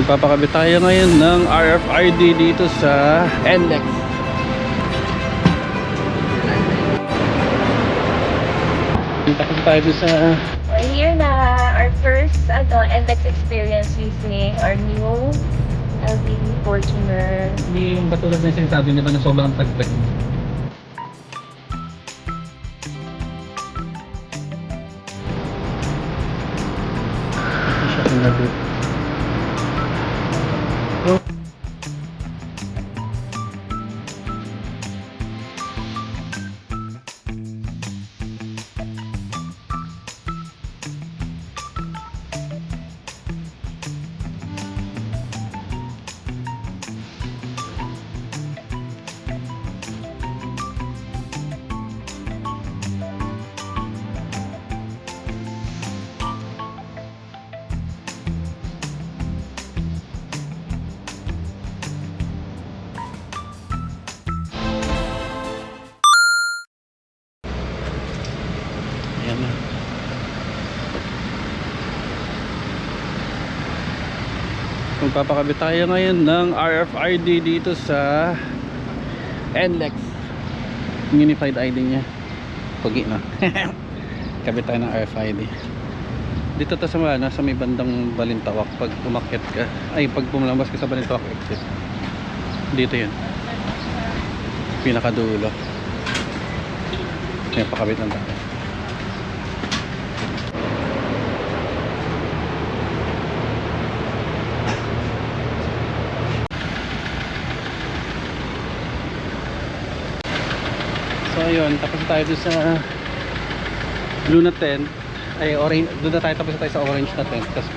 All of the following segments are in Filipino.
Magpapakabit tayo ngayon ng RFID dito sa NLEX. Tapos tayo sa We're here na our first NLEX experience using our new LV Fortuner. hindi yung katulad na sinasabi nila na sobrang tagtag. Hindi siya pinabit. Ayan na. Magpapakabit tayo ngayon ng RFID dito sa NLEX. Unified ID niya. Pogi na. Kabit tayo ng RFID. Dito to sa nasa may bandang Balintawak pag umakyat ka. Ay, pag pumulambas ka sa Balintawak exit. Dito yun. Pinakadulo. Ayan, pakabit lang tayo. So ayun, tapos tayo doon sa blue na tent. Ay orange, doon na tayo, tapos tayo sa orange na tent. Tapos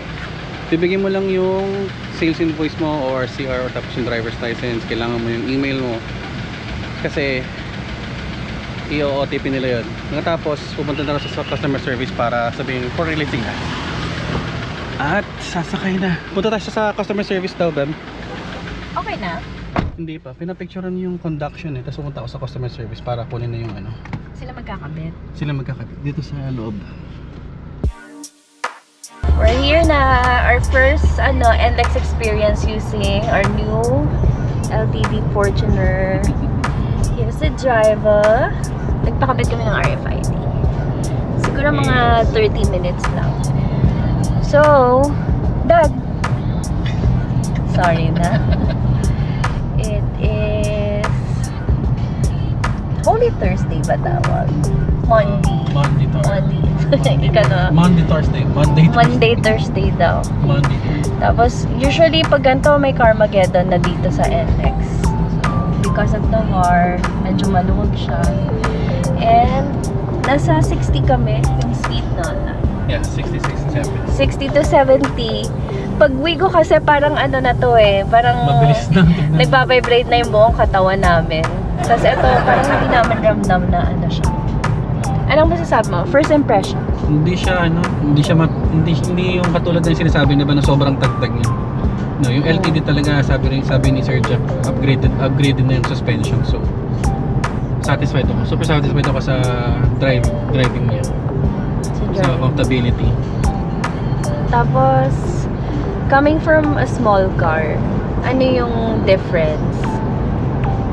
bibigyan mo lang yung sales invoice mo or CR or tapos yung driver's license. Kailangan mo yung email mo kasi i-OTP nila yun. Tapos pupunta na sa customer service para sabihin for releasing na. At sasakay na. Punta tayo sa customer service daw, Bam. Okay na? Hindi pa, pinapicturean yung conduction eh. Tapos pumunta ako sa customer service para kunin na yung ano. Sila magkakabit. Sila magkakabit dito sa loob. We're here na our first NLEX experience using our new LTD Fortuner. Here's the driver. Nagpakabit kami ng RFID. Siguro mga 30 minutes lang. So, Dad. Sorry na. It is Holy Thursday ba tawag? Monday. Monday, Ika na. Monday, Thursday. Monday, Thursday daw. Monday. Tapos, usually pag ganito may Carmageddon na dito sa NLEX. Because of the war, medyo maluwag siya. And, nasa 60 kami, yung speed nun. Yeah, 66, 70. 60 to 70. Pag Wigo kasi parang ano na to eh, parang Mabilis na. nagbabibrate na yung buong katawan namin. Tapos ito, parang hindi naman ramdam na ano siya. Anong masasabi mo? First impression? Hindi siya ano, hindi yung katulad ng sinasabi na ba na sobrang tagtag niya. No, yung LTD talaga sabi ni Sir Jeff, upgraded na yung suspension. So satisfied ako. Super satisfied ako sa driving niya. Sa comfortability. Tapos, coming from a small car, ano yung difference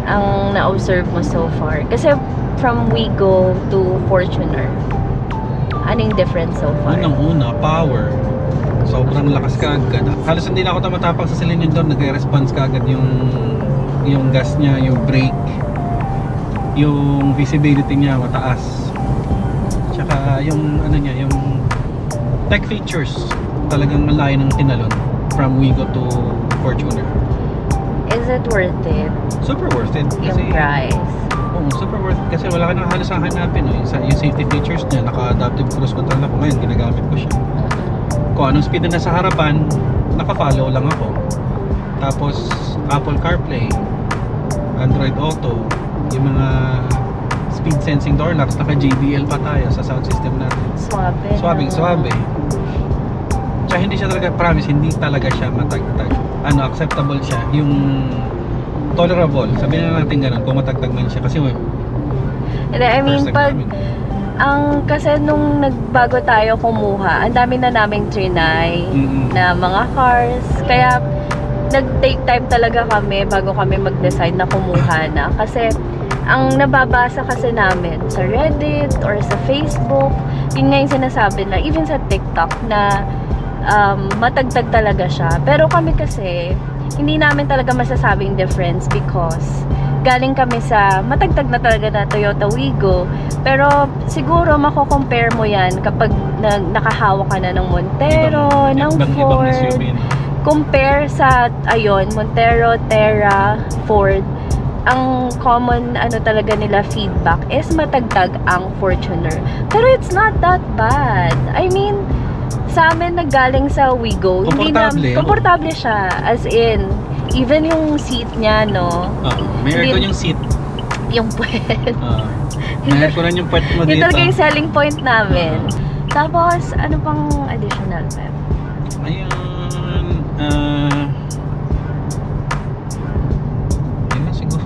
ang na-observe mo so far? Kasi from Wigo to Fortuner, ano yung difference so far? Unang-una, power. Sobrang lakas ka agad. Halos hindi na ako tumatapang sa cylinder, nagre-response ka agad yung gas niya, yung brake, yung visibility niya mataas. Tsaka yung ano niya, yung tech features talagang malayo ng tinalon from Wigo to Fortuner. Is it worth it? Super worth it. Yung price? Oo, super worth it kasi wala ka nang halos hanapin. No? Yung safety features niya, naka-adaptive cruise control ako ngayon, ginagamit ko siya. Kung anong speed na nasa harapan, naka-follow lang ako. Tapos Apple CarPlay, Android Auto, yung mga speed sensing door locks, naka-JBL pa tayo sa sound system natin. Swabe. Tsaka hindi siya talaga, promise, hindi talaga siya matagtag. Ano, acceptable siya. Yung tolerable, sabihin na natin ganun, kung matagtag man siya. Kasi And I mean, first time pag namin. Kasi nung nagbago tayo kumuha, ang dami na naming trinay na mga cars. Kaya nag-take time talaga kami bago kami mag-decide na kumuha na. Kasi ang nababasa kasi namin sa Reddit or sa Facebook, yun nga yung sinasabi na, even sa TikTok na matagtag talaga siya. Pero kami kasi, hindi namin talaga masasabing difference because galing kami sa matagtag na talaga na Toyota Wigo. Pero siguro mako-compare mo yan kapag nakahawak ka na ng Montero, ng Ford. Compare sa, Montero, Terra, Ford. Ang common talaga nila feedback is matagtag ang Fortuner. Pero it's not that bad. I mean, sa amin naggaling sa Wigo, komportable siya. As in, even yung seat niya, no? May aircon yung seat. Yung puwet. May aircon yung puwet mo dito. Yung talaga yung selling point namin. Tapos, ano pang additional, Pep? Ayun, yun na siguro.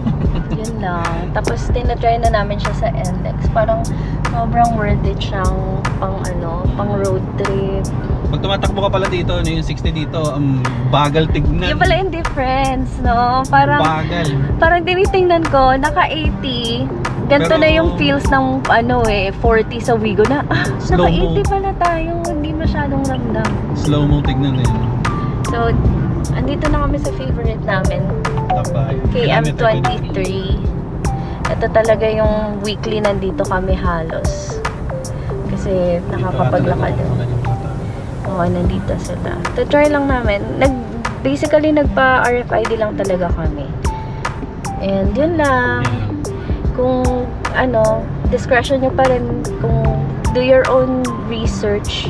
Yun lang. Tapos, tinatry na namin siya sa NLEX. Parang, sobrang worth it siyang pang road trip. Pag tumatakbo ka pala dito, yung 60 dito, bagal tignan. Yung pala yung difference, no? Parang, bagal. Parang tinitingnan ko, naka 80. Ganito na yung feels ng 40 sa Wigo na, naka 80 pala tayo. Hindi masyadong ramdam. Slow mo tignan eh. So, andito na kami sa favorite namin. KM23. Ito talaga yung weekly nandito kami halos. Kasi nakakapaglakad. Oo, nandito sila. To try lang namin. Basically, nagpa-RFID lang talaga kami. And yun lang. Kung discretion nyo pa rin, kung do your own research.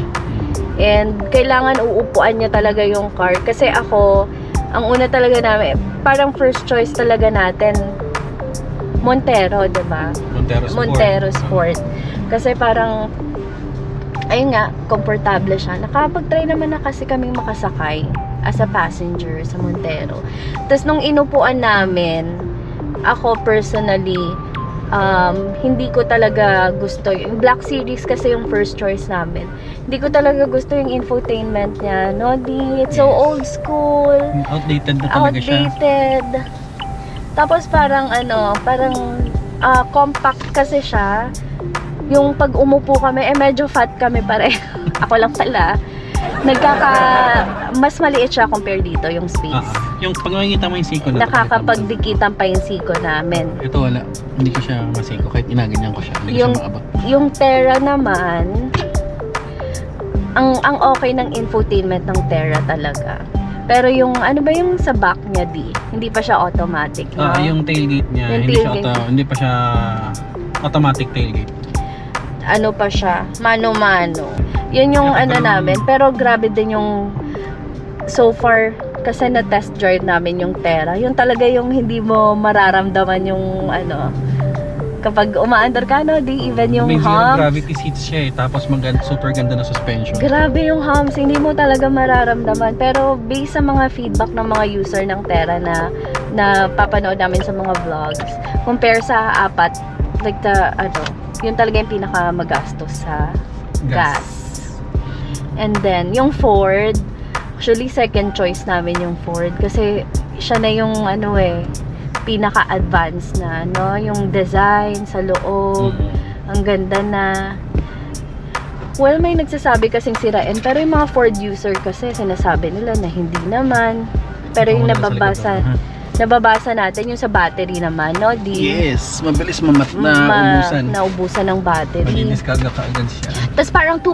And kailangan uupuan nyo talaga yung car. Kasi ako, ang una talaga namin, parang first choice talaga natin, Montero, diba? Montero Sport. Kasi parang, ayun nga, komportable siya. Nakapag-try naman na kasi kaming makasakay as a passenger sa Montero. Tapos nung inupuan namin, ako personally, hindi ko talaga gusto. Yung Black Series kasi yung first choice namin. Hindi ko talaga gusto yung infotainment niya. No, it's so old school. Outdated na talaga siya. Outdated. Tapos parang compact kasi siya. Yung pag umupo kami, medyo fat kami pareho. Ako lang pala. Mas maliit siya compare dito, yung space. Yung pag makikita mo yung siko na nakakapagdikitan pa yung siko namin. Ito wala. Hindi ko siya masiko. Kahit inaganyan ko siya. Hindi ko siya maabot. Yung Terra naman, ang okay ng infotainment ng Terra talaga. Pero yung, yung sa back niya hindi pa siya automatic. No? Yung tailgate niya, hindi pa siya automatic tailgate. Ano pa siya, mano-mano. Yun yung namin. Pero grabe din yung so far, kasi na-test drive namin yung Terra. Yun talaga yung hindi mo mararamdaman yung kapag umaandar ka, even yung humps. May zero gravity seats siya eh. Tapos super ganda na suspension. Grabe yung humps. Hindi mo talaga mararamdaman. Pero based sa mga feedback ng mga user ng Terra na papanood namin sa mga vlogs, compare sa apat, yun talaga yung pinaka magastos sa gas. And then, yung Ford, actually second choice namin yung Ford kasi siya na yung pinaka-advanced na, no? Yung design sa loob, ang ganda na. Well, may nagsasabi kasing sirain, pero yung mga Ford user kasi sinasabi nila na hindi naman. Pero yung nababasa natin yung sa battery naman, no? Yes, mabilis naubusan. Naubusan ng battery. Malinis ka agad siya. Tapos parang 2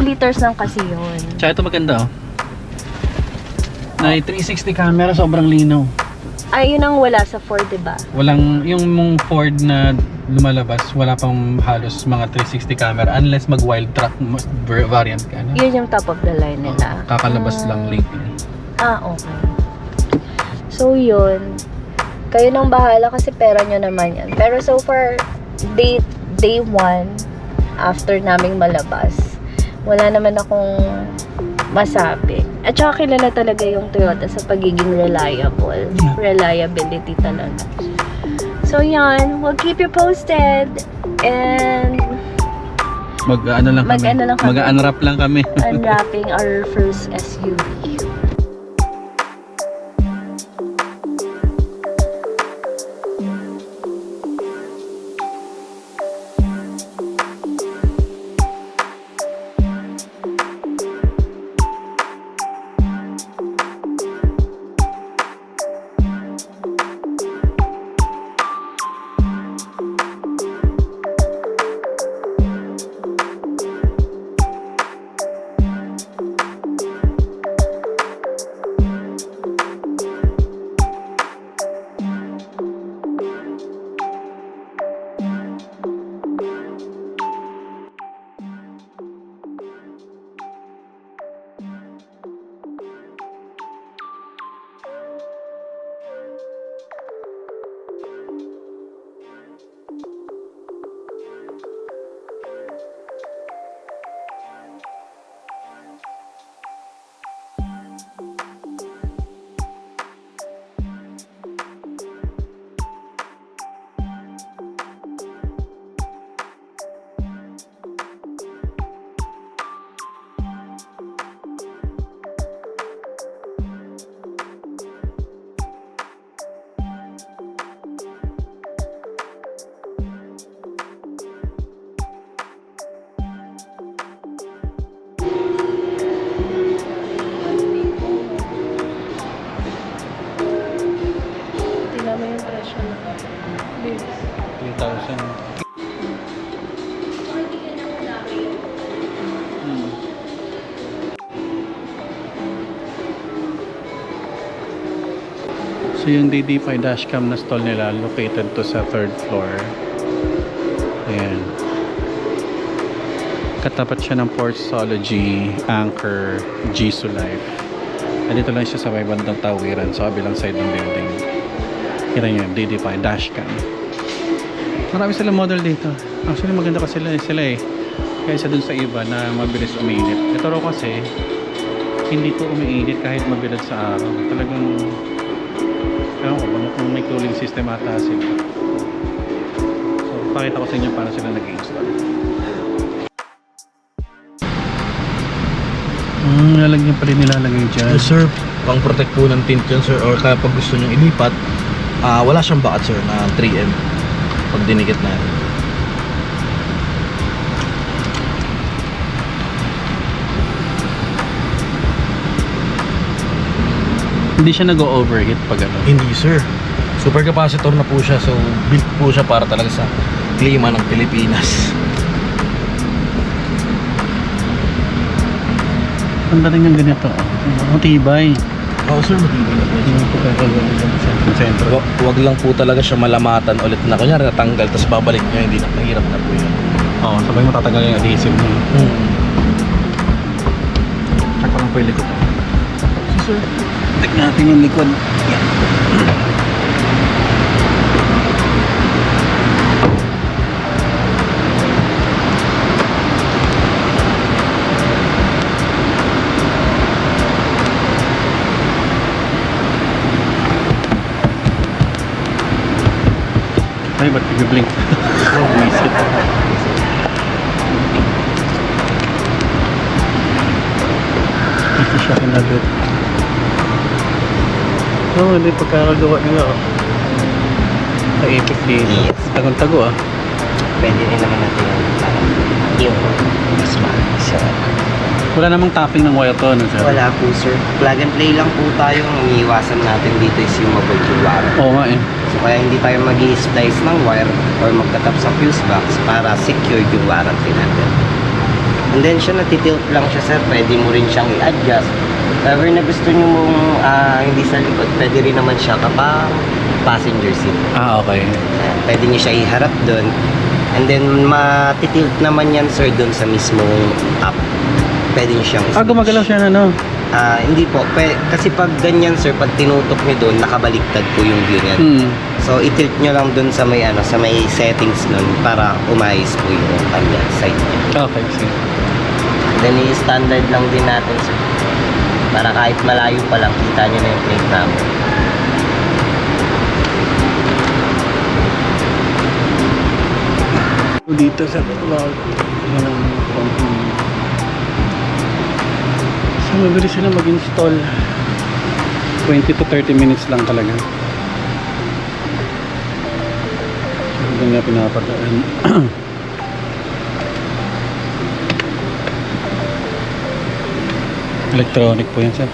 liters lang kasi yun. Tsaka ito maganda, na 360 camera, sobrang linaw. Ay, yun ang wala sa Ford, diba? Yung Ford na lumalabas, wala pang halos mga 360 camera unless mag wild track variant ka. No? Yun yung top of the line nila. Kakalabas lang lately. Okay. So, yun. Kayo nang bahala kasi pera nyo naman yan. Pero so far, day 1, after naming malabas, wala naman akong masabi. At saka kilala talaga yung Toyota sa pagiging reliable. Reliability talaga. So, yan. We'll keep you posted. And Mag-ano lang kami. Mag-ano lang kami. Mag-unwrap lang kami. Unwrapping our first SUV. Tingnan mo yung presyo na. 3,000. So yung DD5 dashcam na stall nila located to sa 3rd floor. Ayan. Katapat siya ng Portsology, Anchor, Jisoo Life. Nandito lang siya sa may bandang tawiran sa kabilang side ng building. Kita nyo, DD5 dashcam. Marami silang model dito. Actually maganda kasi sila eh. Kaysa dun sa iba na mabilis umiinit. Ito raw kasi hindi to umiinit kahit mabilad sa araw. Talagang ewan ko bang kung may cooling system ata sila. So pakita ko sa inyo paano sila nag-install. Lalagyan pa rin nilalagay dyan. Yes sir, pang protect po ng tint yun sir, or kaya pag gusto nyo ilipat, wala siyang bakat sir na 3M pag dinikit na. Hindi siya nag-overheat pag ano. Hindi sir, super capacitor na po siya, so built po siya para talaga sa klima ng Pilipinas. Ang dating ng ganito. Ang tibay. Oo sir, matibay na po siya. Sentro. Wag lang po talaga siya malamatan ulit na kunyari natanggal tapos babalik nyo, hindi na mahirap na po yun. Oo, sabay mo tatagal yung adhesive mo. Check ko lang po yung likod. Sir, Tignan natin yung likod. Yan. Ay, ba't nag-blink? Oh, visit. Ito siya kinabit. Oo, hindi pagkakagawa nila. Naipit dito. Tagong-tago ah. Pwede rin naman natin yung mas maayos. Wala namang tapping ng wire to, ano sir? Wala po sir. Plug and play lang po tayo. Ang iniiwasan natin dito is yung mobile wire. Oo nga eh. So kaya hindi tayo mag-i-splice ng wire or magtatap sa fuse box para secure yung warranty natin. And then siya natitilt lang siya sir. Pwede mo rin siyang i-adjust. However na gusto nyo mong hindi sa likod, pwede rin naman siya kapag passenger seat. Ah, okay. Pwede nyo siya iharap doon. And then matitilt naman yan sir doon sa mismong app. Pwede nyo siyang Ah, gumagalaw siya na no? hindi po. Kasi pag ganyan sir, pag tinutok nyo doon, nakabaliktad po yung view niyan. So i-tilt nyo lang doon sa may sa may settings nun para umayos po yung kanya side niya. Okay, sige. Then i-standard lang din natin sir. Para kahit malayo pa lang, kita nyo na yung plate number. Dito sa vlog. Yan ang company. So mabilis sila mag-install. 20 to 30 minutes lang talaga. Ito nga pinapadaan. Electronic po yan sir.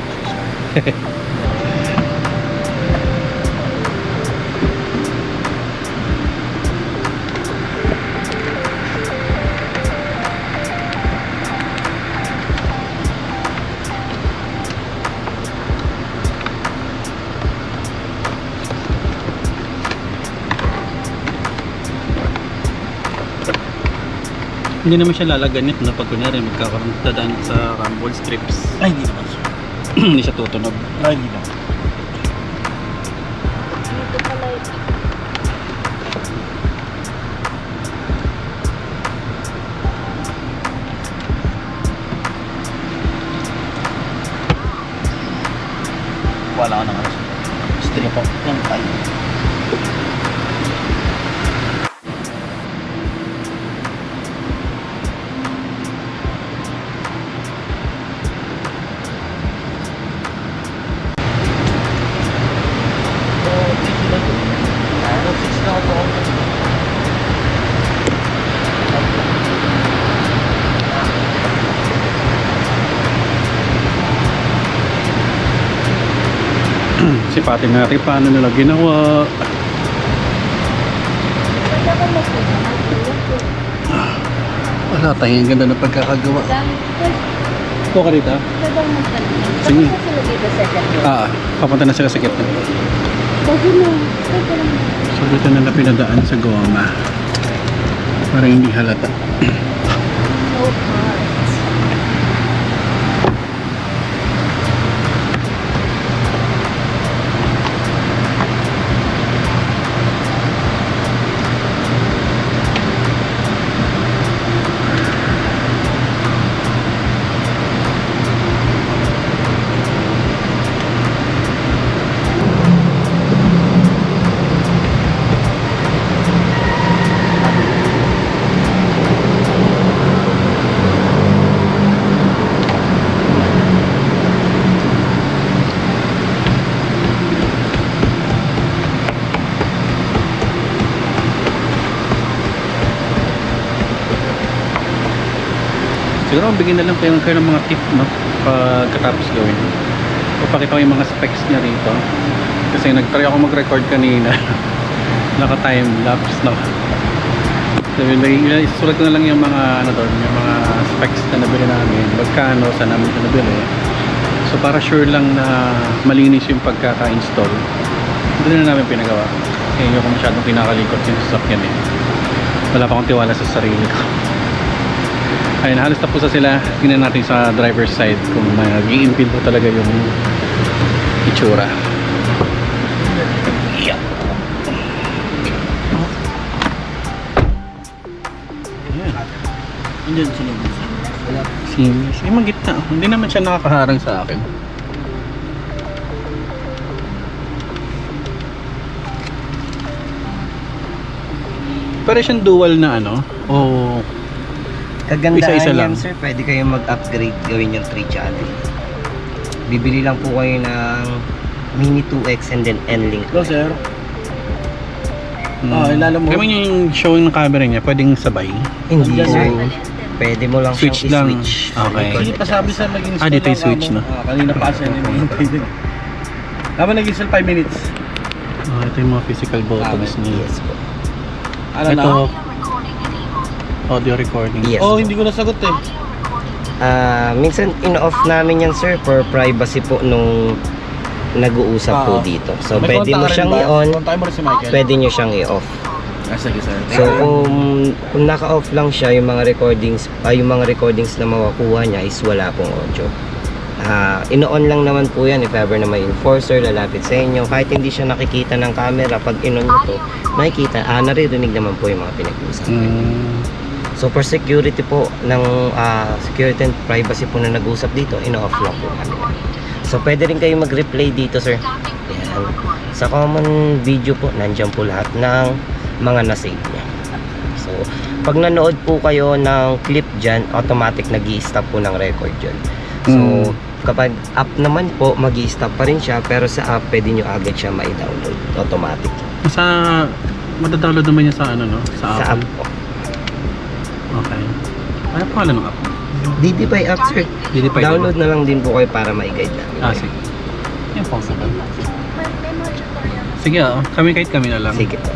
Hindi naman siya lalaganit na pag kunyari magkakaroon dadaan sa rumble strips. Ay, hindi naman sir. Hindi siya tutunog. Ay, hindi naman. Dito pala ito. Wala ka naman sir. Strip up yan. Ay. Sipatin natin paano nila ginawa. Wala ka magpapalagay. Wala tayong ganda ng pagkakagawa. Ito ka dito? Pwede magpapalagay. Sige. Tapos sila dito second floor. Papunta na sila sa gitna. Bago na. Pwede lang. So dito na na pinadaan sa goma. Para hindi halata. No parts. Siguro bigyan na lang kayo ng mga tip, no? Pagkatapos gawin. Papakita ko yung mga specs niya rito. Kasi nag-try ako mag-record kanina. Naka-time lapse na. So, isusulat ko na lang yung mga ano doon, yung mga specs na nabili namin, magkano, saan namin ito nabili. So para sure lang na malinis yung pagkaka-install, hindi na namin pinagawa. Kasi hindi ako masyadong kinakalikot yung sasakyan eh. Wala pa akong tiwala sa sarili ko. Ayun, halos tapos na sila. Tingnan natin sa driver's side kung nag-i-impede po talaga yung itsura. Yeah. Hindi yan sunod. Seamless. Yung gitna. Hindi naman siya nakakaharang sa akin. Pero siyang dual na ano? O Kagandahan Isa-isa lang. yan, sir, pwede kayong mag-upgrade, gawin yung 3 channel. Bibili lang po kayo ng Mini 2X and then N-Link. Hello sir. Ilalo mo. Kaya yung showing ng camera niya, pwedeng sabay. Hindi, Andyan, sir. oh. Pwede mo lang Switch siyang lang. i-switch. Okay. Hindi pa sabi sa mag-install. Dito yung switch, no? Kanina pa siya nag-hintay din. Habang nag-install 5 minutes. Ito yung mga physical buttons niya. Yes po. Ano na? Ito, audio recording. Yes. Oh, hindi ko nasagot eh. Minsan in-off namin yan, sir, for privacy po nung nag-uusap po Ah. dito. So, May pwede mo contact ka rin siyang ba? i-on, Contact mo rin si Michael. pwede nyo siyang i-off. Sige sir. So, kung naka-off lang siya, yung mga recordings na makukuha niya is wala pong audio. In-on lang naman po yan if ever na may enforcer lalapit sa inyo. Kahit hindi siya nakikita ng camera, pag in-on nyo to, makikita, naririnig naman po yung mga pinag-uusapan. So for security po ng security and privacy po na nag-usap dito, in-off lang po kami. So pwede rin kayo mag-replay dito, sir. Yan. Sa common video po, nandiyan po lahat ng mga na-save niya. So So, pag nanood po kayo ng clip dyan, automatic nag-i-stop po ng record yun. So, kapag app naman po, mag-i-stop pa rin siya, pero sa app, pwede nyo agad siya ma-download automatic. Madadownload naman niya sa ano, no? Sa app po. Okay. Ano pangalan ng app? DDPay app, sir. DDPay. Download na lang din po kayo para ma-guide namin. Sige. Yan po. Sige, kami na lang. Sige po.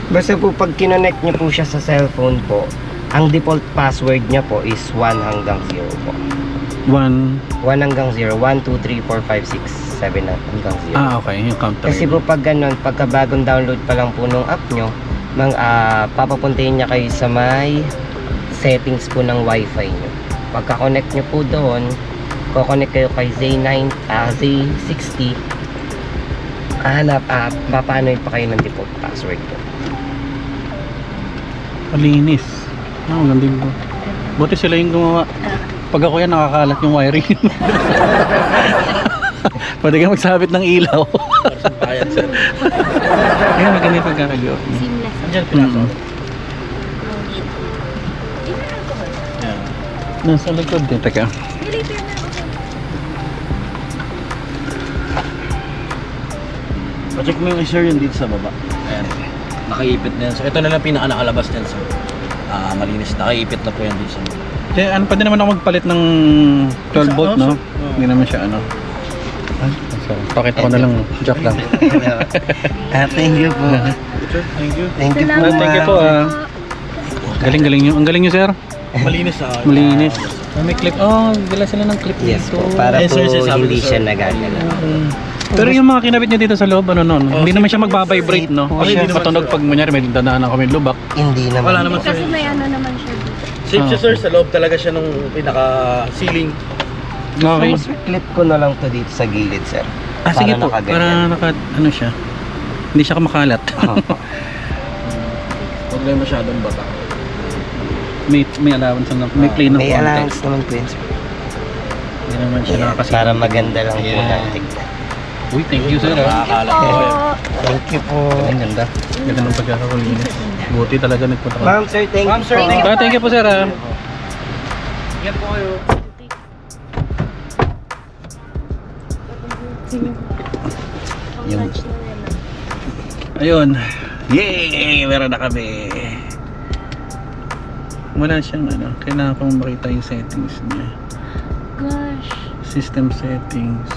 Basta po pag kinonect nyo po siya sa cellphone po, ang default password niya po is 1 hanggang 0 po. 1 hanggang 0. 1, 2, 3, 4, 5, 6, 7 hanggang 0. Okay. Yung counter. Kasi po pag ganun, pagka bagong download pa lang po nung app nyo, papapuntahin niya kayo sa may settings po ng wifi nyo. Pagka-connect nyo po doon, ko-connect kayo kay Z60, papanoin pa kayo ng default password po. Malinis. Ang ganda mo. Buti sila yung gumawa. Pag ako yan, nakakalat yung wiring. Pwede ka magsabit ng ilaw. Ayan, sir. Kaya maganda yung pagkakagawa. Seamless. Diyan pinasok. Nasa likod din. Teka. Check mo yung sir yun dito sa baba. Ayan. Nakaipit na yan. So ito na lang pinaka-nakalabas niyan, sir. Malinis. Nakaipit na po yan dito sa baba. Kaya pwede naman ako magpalit ng 12 volt, no? Hindi naman siya ano. So, pakita ko na lang. Joke lang. Thank you po. Sir, thank you. Thank you po. Thank you po. Galing nyo. Ang galing nyo, sir. Malinis Malinis. May clip. Oh, dala sila ng clip Yes dito. po, para Yes, po sir, sabi hindi ko, siya sir. nagagalaw. Pero yung mga kinabit nyo dito sa loob, ano nun? Hindi naman siya magbabibrate, no? Oh, Kasi hindi naman, matunog sir. pag manyari may dadaanan kami lubak. Hindi naman. Wala naman, sir. Kasi may ano naman siya dito. Safe siya, sir. Sa loob talaga siya nung pinaka-ceiling. Okay. So, mas clip ko na lang to dito sa gilid, sir. Sige po. nakaganyan. Para ano siya. Hindi siya kumakalat. Huwag lang masyadong bata. may allowance na. May play ng May konti. allowance naman po yun, sir. Hindi naman siya Yeah, nakakasira. para maganda lang po Yeah. ng tignan. Uy, thank you, sir. Nakakalat Oo. ko. Thank you po. Ang ganda. Ganda ng pagkakakulinis. Buti talaga nagpunta ka. Ma'am, sir, thank you. sir, thank Thank you po, sir. Ingat po kayo. Yung- Ayun. Yay! Meron na kami. Wala siyang ano. Kailangan kong makita yung settings niya. Gosh. System settings.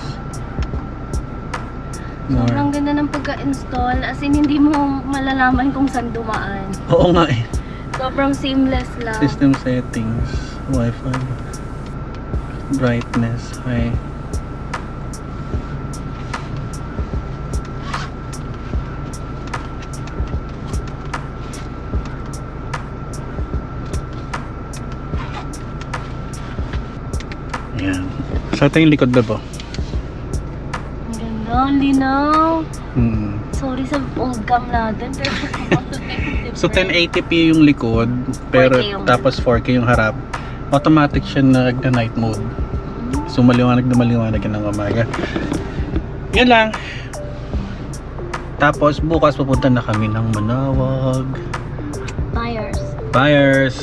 More. Sobrang ganda ng pagka-install. As in, hindi mo malalaman kung saan dumaan. Oo nga eh. Sobrang seamless lang. System settings. Wi-Fi. Brightness. High. Ayan. Sa ito yung likod ba po? Ang ganda. Ang linaw. Hmm. Sorry sa old cam natin. Pero So 1080p yung likod, pero 4K yung- tapos 4K yung harap. Automatic siya na night mode. So maliwanag na maliwanag yan ng umaga. Yan lang. Tapos bukas pupunta na kami ng Manawag. Tires. Buyers.